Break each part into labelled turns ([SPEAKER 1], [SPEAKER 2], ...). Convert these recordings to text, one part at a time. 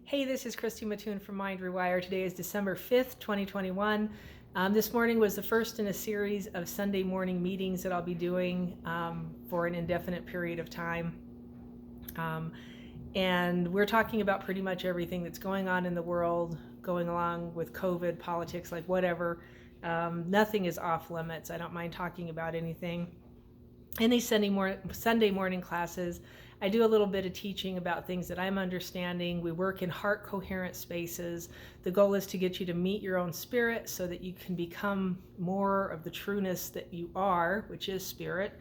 [SPEAKER 1] Hey, this is Christy Mattoon from Mind Rewire. Today is December 5th, 2021. This morning was the first in a series of Sunday morning meetings that I'll be doing for an indefinite period of time. And we're talking about pretty much everything that's going on in the world, going along with COVID, politics, like whatever. Nothing is off limits. I don't mind talking about anything. In these Sunday morning classes, I do a little bit of teaching about things that I'm understanding. We work in heart coherent spaces. The goal is to get you to meet your own spirit so that you can become more of the trueness that you are, which is spirit.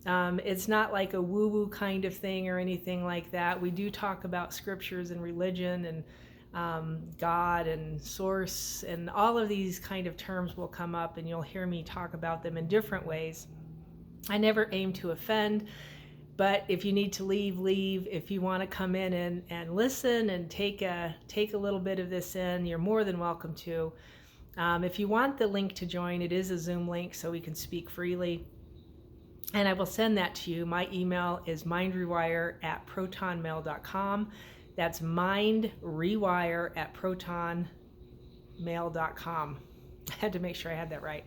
[SPEAKER 1] It's not like a woo-woo kind of thing or anything like that. We do talk about scriptures and religion and God and source, and all of these kind of terms will come up, and you'll hear me talk about them in different ways. I never aim to offend, but if you need to leave, leave. If you want to come in and listen and take a little bit of this in, you're more than welcome to. If you want the link to join, it is a Zoom link so we can speak freely. And I will send that to you. My email is mindrewire@protonmail.com. That's mindrewire@protonmail.com. I had to make sure I had that right.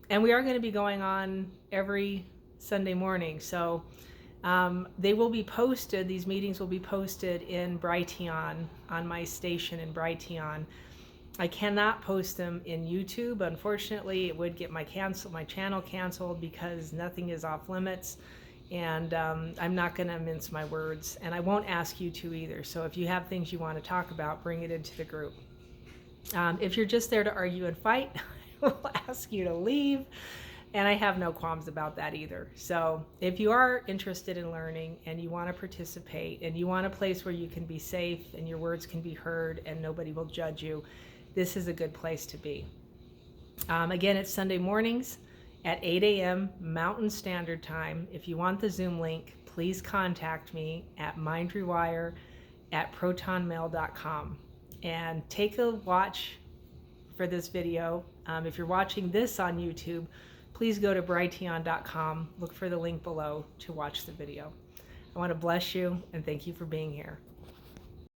[SPEAKER 1] And we are going to be going on every Sunday morning. So they will be posted, these meetings will be posted in Brighteon, on my station in Brighteon. I cannot post them in YouTube. Unfortunately, it would get my channel canceled because nothing is off limits. And I'm not going to mince my words. And I won't ask you to either. So if you have things you want to talk about, bring it into the group. If you're just there to argue and fight, will ask you to leave, and I have no qualms about that either. So if you are interested in learning and you want to participate and you want a place where you can be safe and your words can be heard and nobody will judge you, this is a good place to be. Again, it's Sunday mornings at 8 a.m. Mountain Standard Time. If you want the Zoom link, please contact me at mindrewire@protonmail.com and take a watch for this video. If you're watching this on YouTube, please go to brighteon.com, look for the link below to watch the video. I want to bless you and thank you for being here.